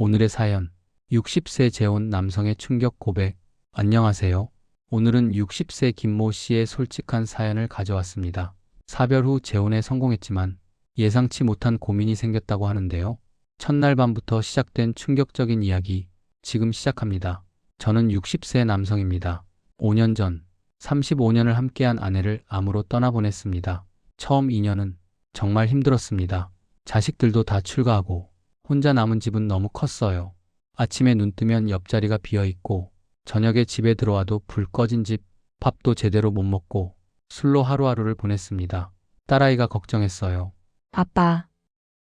오늘의 사연. 60세 재혼 남성의 충격 고백. 안녕하세요. 오늘은 60세 김모 씨의 솔직한 사연을 가져왔습니다. 사별 후 재혼에 성공했지만 예상치 못한 고민이 생겼다고 하는데요. 첫날 밤부터 시작된 충격적인 이야기, 지금 시작합니다. 저는 60세 남성입니다. 5년 전 35년을 함께한 아내를 암으로 떠나보냈습니다. 처음 2년은 정말 힘들었습니다. 자식들도 다 출가하고 혼자 남은 집은 너무 컸어요. 아침에 눈 뜨면 옆자리가 비어있고 저녁에 집에 들어와도 불 꺼진 집, 밥도 제대로 못 먹고 술로 하루하루를 보냈습니다. 딸아이가 걱정했어요. 아빠,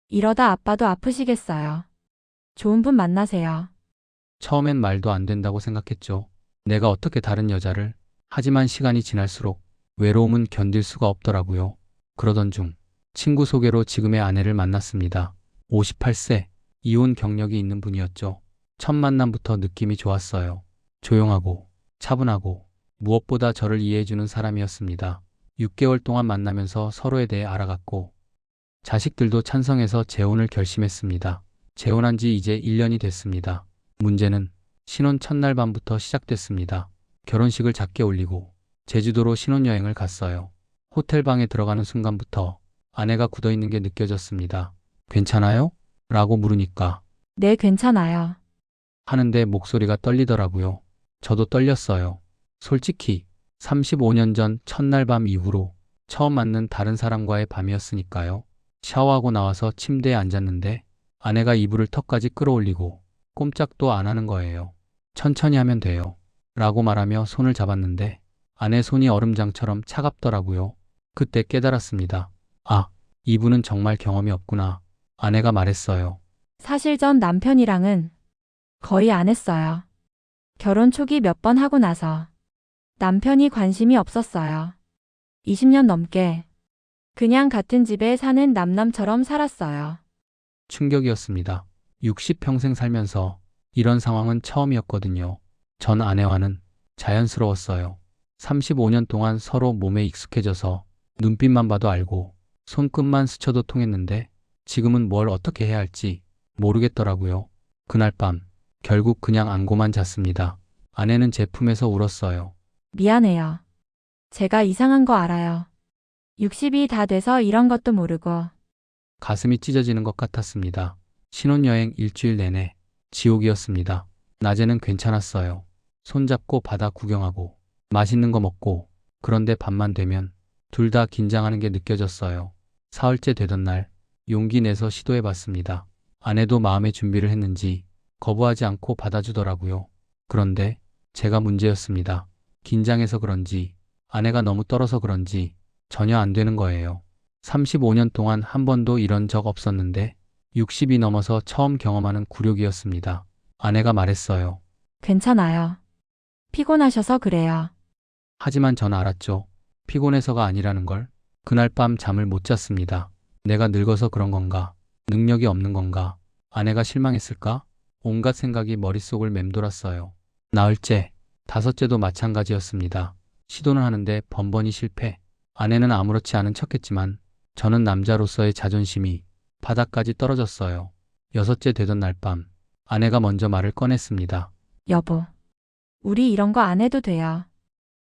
이러다 아빠도 아프시겠어요. 좋은 분 만나세요. 처음엔 말도 안 된다고 생각했죠. 내가 어떻게 다른 여자를. 하지만 시간이 지날수록 외로움은 견딜 수가 없더라고요. 그러던 중 친구 소개로 지금의 아내를 만났습니다. 58세, 이혼 경력이 있는 분이었죠. 첫 만남부터 느낌이 좋았어요. 조용하고 차분하고 무엇보다 저를 이해해주는 사람이었습니다. 6개월 동안 만나면서 서로에 대해 알아갔고 자식들도 찬성해서 재혼을 결심했습니다. 재혼한 지 이제 1년이 됐습니다. 문제는 신혼 첫날 밤부터 시작됐습니다. 결혼식을 작게 올리고 제주도로 신혼여행을 갔어요. 호텔방에 들어가는 순간부터 아내가 굳어있는 게 느껴졌습니다. 괜찮아요? 라고 물으니까 네, 괜찮아요. 하는데 목소리가 떨리더라고요. 저도 떨렸어요. 솔직히 35년 전 첫날 밤 이후로 처음 맞는 다른 사람과의 밤이었으니까요. 샤워하고 나와서 침대에 앉았는데 아내가 이불을 턱까지 끌어올리고 꼼짝도 안 하는 거예요. 천천히 하면 돼요. 라고 말하며 손을 잡았는데 아내 손이 얼음장처럼 차갑더라고요. 그때 깨달았습니다. 아, 이분은 정말 경험이 없구나. 아내가 말했어요. 사실 전 남편이랑은 거의 안 했어요. 결혼 초기 몇 번 하고 나서 남편이 관심이 없었어요. 20년 넘게 그냥 같은 집에 사는 남남처럼 살았어요. 충격이었습니다. 60평생 살면서 이런 상황은 처음이었거든요. 전 아내와는 자연스러웠어요. 35년 동안 서로 몸에 익숙해져서 눈빛만 봐도 알고 손끝만 스쳐도 통했는데 지금은 뭘 어떻게 해야 할지 모르겠더라고요. 그날 밤 결국 그냥 안고만 잤습니다. 아내는 제 품에서 울었어요. 미안해요. 제가 이상한 거 알아요. 60이 다 돼서 이런 것도 모르고. 가슴이 찢어지는 것 같았습니다. 신혼여행 일주일 내내 지옥이었습니다. 낮에는 괜찮았어요. 손잡고 바다 구경하고 맛있는 거 먹고. 그런데 밤만 되면 둘 다 긴장하는 게 느껴졌어요. 사흘째 되던 날 용기 내서 시도해봤습니다. 아내도 마음의 준비를 했는지 거부하지 않고 받아주더라고요. 그런데 제가 문제였습니다. 긴장해서 그런지 아내가 너무 떨어서 그런지 전혀 안 되는 거예요. 35년 동안 한 번도 이런 적 없었는데 60이 넘어서 처음 경험하는 굴욕이었습니다. 아내가 말했어요. 괜찮아요. 피곤하셔서 그래요. 하지만 전 알았죠. 피곤해서가 아니라는 걸. 그날 밤 잠을 못 잤습니다. 내가 늙어서 그런 건가? 능력이 없는 건가? 아내가 실망했을까? 온갖 생각이 머릿속을 맴돌았어요. 나흘째, 다섯째도 마찬가지였습니다. 시도는 하는데 번번이 실패. 아내는 아무렇지 않은 척했지만 저는 남자로서의 자존심이 바닥까지 떨어졌어요. 여섯째 되던 날 밤, 아내가 먼저 말을 꺼냈습니다. 여보, 우리 이런 거 안 해도 돼요.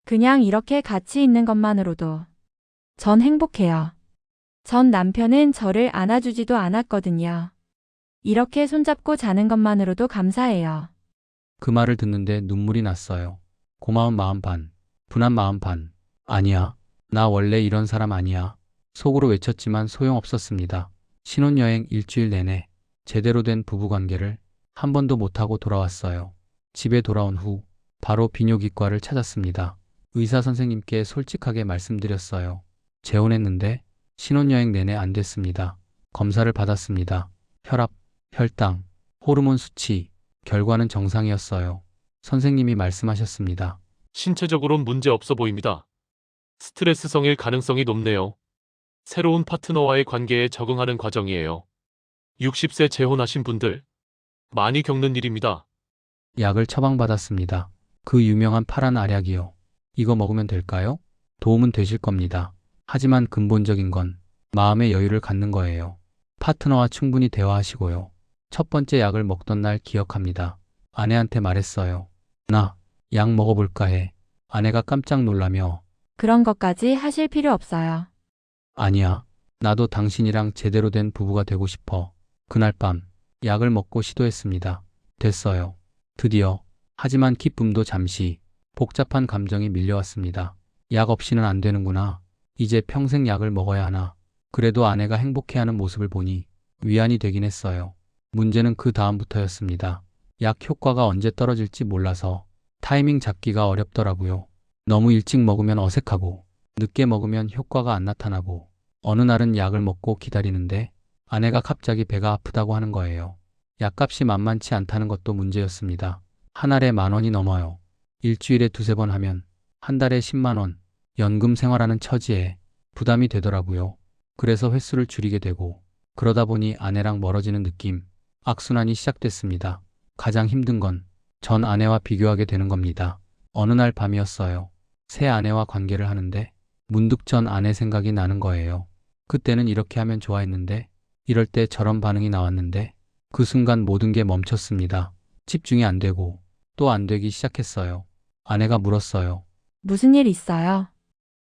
그냥 이렇게 같이 있는 것만으로도 전 행복해요. 전 남편은 저를 안아주지도 않았거든요. 이렇게 손잡고 자는 것만으로도 감사해요. 그 말을 듣는데 눈물이 났어요. 고마운 마음 반, 분한 마음 반. 아니야, 나 원래 이런 사람 아니야. 속으로 외쳤지만 소용없었습니다. 신혼여행 일주일 내내 제대로 된 부부관계를 한 번도 못하고 돌아왔어요. 집에 돌아온 후 바로 비뇨기과를 찾았습니다. 의사 선생님께 솔직하게 말씀드렸어요. 재혼했는데 신혼여행 내내 안 됐습니다. 검사를 받았습니다. 혈압, 혈당, 호르몬 수치, 결과는 정상이었어요. 선생님이 말씀하셨습니다. 신체적으론 문제 없어 보입니다. 스트레스성일 가능성이 높네요. 새로운 파트너와의 관계에 적응하는 과정이에요. 60세 재혼하신 분들 많이 겪는 일입니다. 약을 처방받았습니다. 그 유명한 파란 알약이요. 이거 먹으면 될까요? 도움은 되실 겁니다. 하지만 근본적인 건 마음의 여유를 갖는 거예요. 파트너와 충분히 대화하시고요. 첫 번째 약을 먹던 날 기억합니다. 아내한테 말했어요. 나 약 먹어볼까 해. 아내가 깜짝 놀라며 그런 것까지 하실 필요 없어요. 아니야. 나도 당신이랑 제대로 된 부부가 되고 싶어. 그날 밤 약을 먹고 시도했습니다. 됐어요. 드디어. 하지만 기쁨도 잠시 복잡한 감정이 밀려왔습니다. 약 없이는 안 되는구나. 이제 평생 약을 먹어야 하나. 그래도 아내가 행복해하는 모습을 보니 위안이 되긴 했어요. 문제는 그 다음부터였습니다. 약 효과가 언제 떨어질지 몰라서 타이밍 잡기가 어렵더라고요. 너무 일찍 먹으면 어색하고 늦게 먹으면 효과가 안 나타나고 어느 날은 약을 먹고 기다리는데 아내가 갑자기 배가 아프다고 하는 거예요. 약값이 만만치 않다는 것도 문제였습니다. 한 알에 10,000원이 넘어요. 일주일에 2~3번 하면 한 달에 10만 원. 연금 생활하는 처지에 부담이 되더라고요. 그래서 횟수를 줄이게 되고 그러다 보니 아내랑 멀어지는 느낌. 악순환이 시작됐습니다. 가장 힘든 건 전 아내와 비교하게 되는 겁니다. 어느 날 밤이었어요. 새 아내와 관계를 하는데 문득 전 아내 생각이 나는 거예요. 그때는 이렇게 하면 좋아했는데 이럴 때 저런 반응이 나왔는데 그 순간 모든 게 멈췄습니다. 집중이 안 되고 또 안 되기 시작했어요. 아내가 물었어요. 무슨 일 있어요?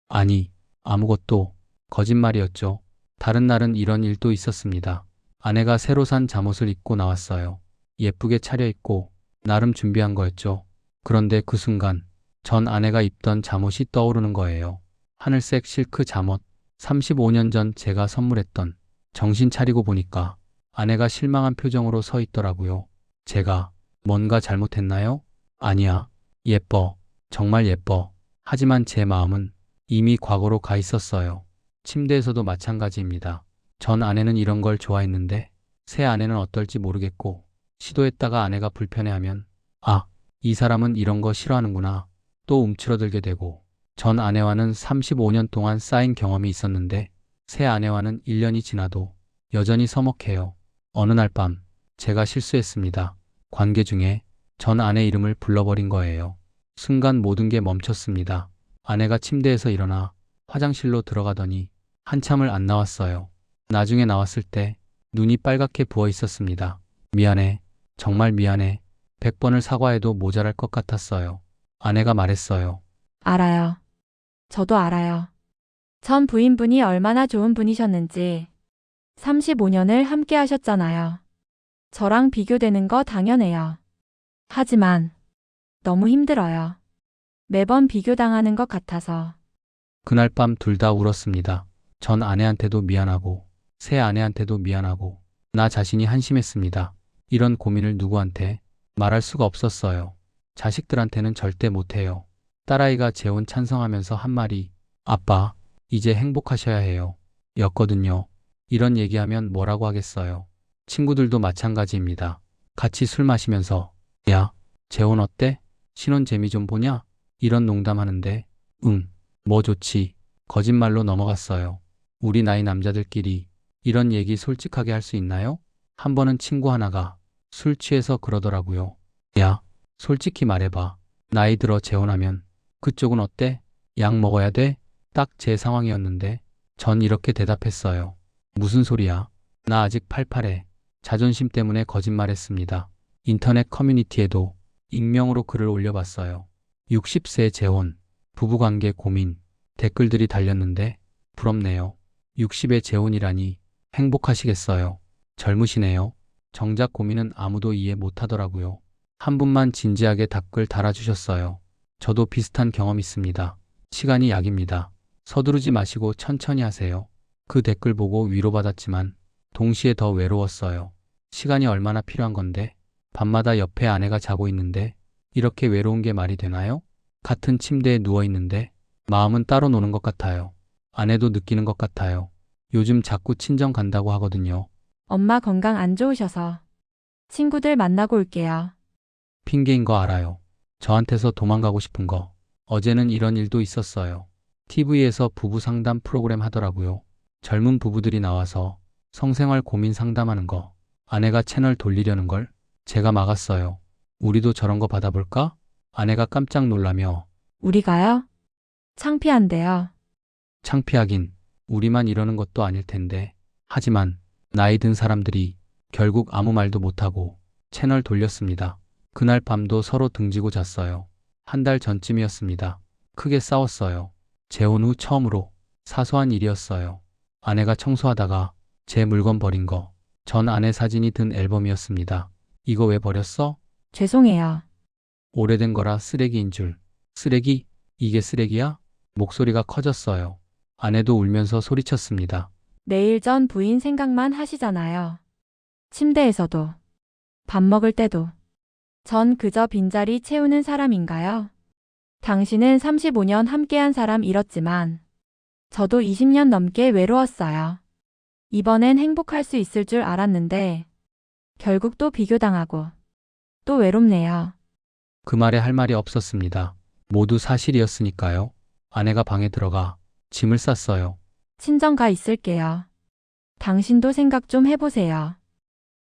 아니, 아무것도. 거짓말이었죠. 다른 날은 이런 일도 있었습니다. 아내가 새로 산 잠옷을 입고 나왔어요. 예쁘게 차려입고 나름 준비한 거였죠. 그런데 그 순간 전 아내가 입던 잠옷이 떠오르는 거예요. 하늘색 실크 잠옷. 35년 전 제가 선물했던. 정신 차리고 보니까 아내가 실망한 표정으로 서 있더라고요. 제가 뭔가 잘못했나요? 아니야. 예뻐. 정말 예뻐. 하지만 제 마음은 이미 과거로 가 있었어요. 침대에서도 마찬가지입니다. 전 아내는 이런 걸 좋아했는데 새 아내는 어떨지 모르겠고 시도했다가 아내가 불편해하면 아, 이 사람은 이런 거 싫어하는구나. 또 움츠러들게 되고 전 아내와는 35년 동안 쌓인 경험이 있었는데 새 아내와는 1년이 지나도 여전히 서먹해요. 어느 날 밤 제가 실수했습니다. 관계 중에 전 아내 이름을 불러버린 거예요. 순간 모든 게 멈췄습니다. 아내가 침대에서 일어나 화장실로 들어가더니 한참을 안 나왔어요. 나중에 나왔을 때 눈이 빨갛게 부어 있었습니다. 미안해. 정말 미안해. 100번을 사과해도 모자랄 것 같았어요. 아내가 말했어요. 알아요. 저도 알아요. 전 부인분이 얼마나 좋은 분이셨는지 35년을 함께 하셨잖아요. 저랑 비교되는 거 당연해요. 하지만 너무 힘들어요. 매번 비교당하는 것 같아서. 그날 밤 둘 다 울었습니다. 전 아내한테도 미안하고 새 아내한테도 미안하고 나 자신이 한심했습니다. 이런 고민을 누구한테 말할 수가 없었어요. 자식들한테는 절대 못해요. 딸아이가 재혼 찬성하면서 한 말이 아빠, 이제 행복하셔야 해요. 였거든요. 이런 얘기하면 뭐라고 하겠어요. 친구들도 마찬가지입니다. 같이 술 마시면서 야, 재혼 어때? 신혼 재미 좀 보냐? 이런 농담하는데 응, 뭐 좋지. 거짓말로 넘어갔어요. 우리 나이 남자들끼리 이런 얘기 솔직하게 할 수 있나요? 한 번은 친구 하나가 술 취해서 그러더라고요. 야, 솔직히 말해봐. 나이 들어 재혼하면 그쪽은 어때? 약 먹어야 돼? 딱 제 상황이었는데 전 이렇게 대답했어요. 무슨 소리야? 나 아직 팔팔해. 자존심 때문에 거짓말했습니다. 인터넷 커뮤니티에도 익명으로 글을 올려봤어요. 60세 재혼, 부부관계 고민, 댓글들이 달렸는데 부럽네요. 60의 재혼이라니 행복하시겠어요. 젊으시네요. 정작 고민은 아무도 이해 못하더라고요. 한 분만 진지하게 답글 달아주셨어요. 저도 비슷한 경험 있습니다. 시간이 약입니다. 서두르지 마시고 천천히 하세요. 그 댓글 보고 위로받았지만 동시에 더 외로웠어요. 시간이 얼마나 필요한 건데 밤마다 옆에 아내가 자고 있는데 이렇게 외로운 게 말이 되나요? 같은 침대에 누워 있는데 마음은 따로 노는 것 같아요. 아내도 느끼는 것 같아요. 요즘 자꾸 친정 간다고 하거든요. 엄마 건강 안 좋으셔서 친구들 만나고 올게요. 핑계인 거 알아요. 저한테서 도망가고 싶은 거. 어제는 이런 일도 있었어요. TV에서 부부 상담 프로그램 하더라고요. 젊은 부부들이 나와서 성생활 고민 상담하는 거. 아내가 채널 돌리려는 걸 제가 막았어요. 우리도 저런 거 받아볼까? 아내가 깜짝 놀라며 우리가요? 창피한데요. 창피하긴 우리만 이러는 것도 아닐 텐데. 하지만 나이 든 사람들이 결국 아무 말도 못하고 채널 돌렸습니다. 그날 밤도 서로 등지고 잤어요. 한 달 전쯤이었습니다. 크게 싸웠어요. 재혼 후 처음으로. 사소한 일이었어요. 아내가 청소하다가 제 물건 버린 거. 전 아내 사진이 든 앨범이었습니다. 이거 왜 버렸어? 죄송해요. 오래된 거라 쓰레기인 줄. 쓰레기? 이게 쓰레기야? 목소리가 커졌어요. 아내도 울면서 소리쳤습니다. 내일 전 부인 생각만 하시잖아요. 침대에서도. 밥 먹을 때도. 전 그저 빈자리 채우는 사람인가요? 당신은 35년 함께한 사람 잃었지만 저도 20년 넘게 외로웠어요. 이번엔 행복할 수 있을 줄 알았는데 결국 또 비교당하고 또 외롭네요. 그 말에 할 말이 없었습니다. 모두 사실이었으니까요. 아내가 방에 들어가 짐을 쌌어요. 친정 가 있을게요. 당신도 생각 좀 해보세요.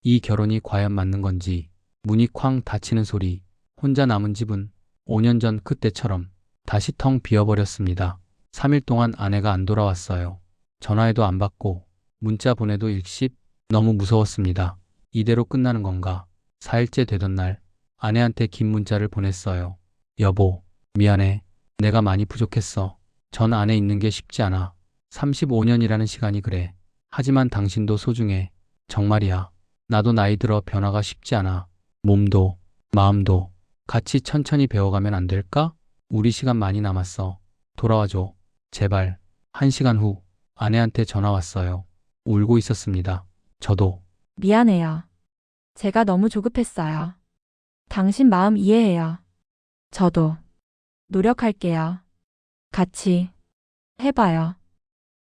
이 결혼이 과연 맞는 건지 문이 쾅 닫히는 소리. 혼자 남은 집은 5년 전 그때처럼 다시 텅 비어버렸습니다. 3일 동안 아내가 안 돌아왔어요. 전화해도 안 받고 문자 보내도 일십. 너무 무서웠습니다. 이대로 끝나는 건가? 4일째 되던 날 아내한테 긴 문자를 보냈어요. 여보, 미안해. 내가 많이 부족했어. 전 안에 있는 게 쉽지 않아. 35년이라는 시간이 그래. 하지만 당신도 소중해. 정말이야. 나도 나이 들어 변화가 쉽지 않아. 몸도, 마음도. 같이 천천히 배워가면 안 될까? 우리 시간 많이 남았어. 돌아와줘. 제발. 1시간 후 아내한테 전화 왔어요. 울고 있었습니다. 저도. 미안해요. 제가 너무 조급했어요. 당신 마음 이해해요. 저도 노력할게요. 같이 해봐요.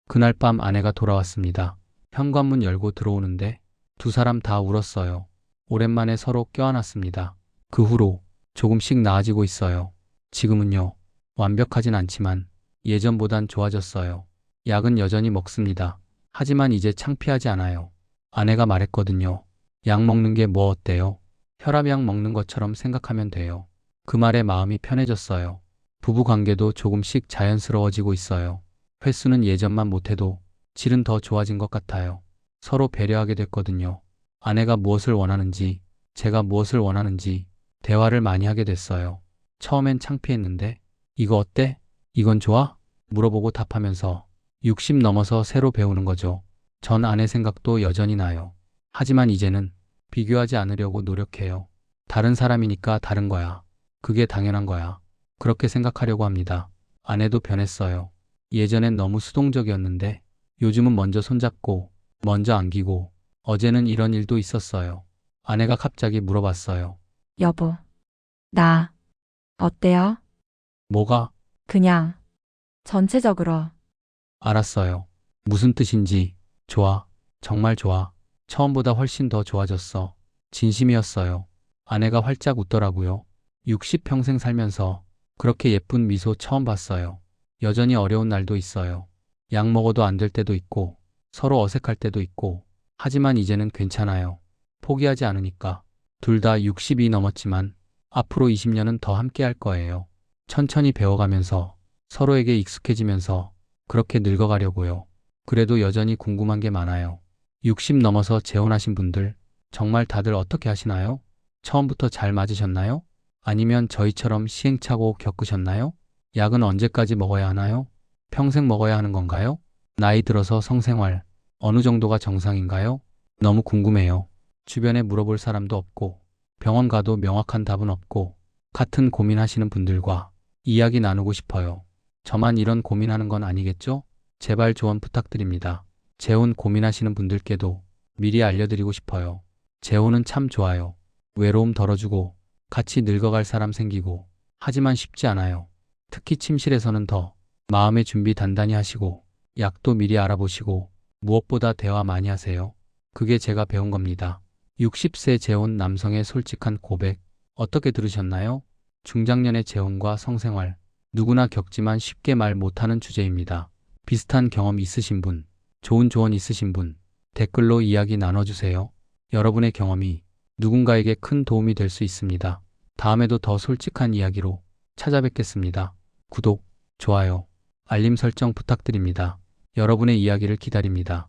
그날 밤 아내가 돌아왔습니다. 현관문 열고 들어오는데 두 사람 다 울었어요. 오랜만에 서로 껴안았습니다. 그 후로 조금씩 나아지고 있어요. 지금은요. 완벽하진 않지만 예전보단 좋아졌어요. 약은 여전히 먹습니다. 하지만 이제 창피하지 않아요. 아내가 말했거든요. 약 먹는 게 뭐 어때요? 혈압약 먹는 것처럼 생각하면 돼요. 그 말에 마음이 편해졌어요. 부부 관계도 조금씩 자연스러워지고 있어요. 횟수는 예전만 못해도 질은 더 좋아진 것 같아요. 서로 배려하게 됐거든요. 아내가 무엇을 원하는지, 제가 무엇을 원하는지 대화를 많이 하게 됐어요. 처음엔 창피했는데 이거 어때? 이건 좋아? 물어보고 답하면서 60 넘어서 새로 배우는 거죠. 전 아내 생각도 여전히 나요. 하지만 이제는 비교하지 않으려고 노력해요. 다른 사람이니까 다른 거야. 그게 당연한 거야. 그렇게 생각하려고 합니다. 아내도 변했어요. 예전엔 너무 수동적이었는데 요즘은 먼저 손잡고 먼저 안기고 어제는 이런 일도 있었어요. 아내가 갑자기 물어봤어요. 여보, 나 어때요? 뭐가? 그냥 전체적으로. 알았어요. 무슨 뜻인지. 좋아. 정말 좋아. 처음보다 훨씬 더 좋아졌어. 진심이었어요. 아내가 활짝 웃더라고요. 60 평생 살면서 그렇게 예쁜 미소 처음 봤어요. 여전히 어려운 날도 있어요. 약 먹어도 안 될 때도 있고 서로 어색할 때도 있고 하지만 이제는 괜찮아요. 포기하지 않으니까. 둘 다 60이 넘었지만 앞으로 20년은 더 함께 할 거예요. 천천히 배워가면서 서로에게 익숙해지면서 그렇게 늙어가려고요. 그래도 여전히 궁금한 게 많아요. 60 넘어서 재혼하신 분들 정말 다들 어떻게 하시나요? 처음부터 잘 맞으셨나요? 아니면 저희처럼 시행착오 겪으셨나요? 약은 언제까지 먹어야 하나요? 평생 먹어야 하는 건가요? 나이 들어서 성생활 어느 정도가 정상인가요? 너무 궁금해요. 주변에 물어볼 사람도 없고 병원 가도 명확한 답은 없고 같은 고민하시는 분들과 이야기 나누고 싶어요. 저만 이런 고민하는 건 아니겠죠? 제발 조언 부탁드립니다. 재혼 고민하시는 분들께도 미리 알려드리고 싶어요. 재혼은 참 좋아요. 외로움 덜어주고 같이 늙어갈 사람 생기고 하지만 쉽지 않아요. 특히 침실에서는 더 마음의 준비 단단히 하시고 약도 미리 알아보시고 무엇보다 대화 많이 하세요. 그게 제가 배운 겁니다. 60세 재혼 남성의 솔직한 고백 어떻게 들으셨나요? 중장년의 재혼과 성생활 누구나 겪지만 쉽게 말 못하는 주제입니다. 비슷한 경험 있으신 분, 좋은 조언 있으신 분 댓글로 이야기 나눠주세요. 여러분의 경험이 누군가에게 큰 도움이 될 수 있습니다. 다음에도 더 솔직한 이야기로 찾아뵙겠습니다. 구독, 좋아요, 알림 설정 부탁드립니다. 여러분의 이야기를 기다립니다.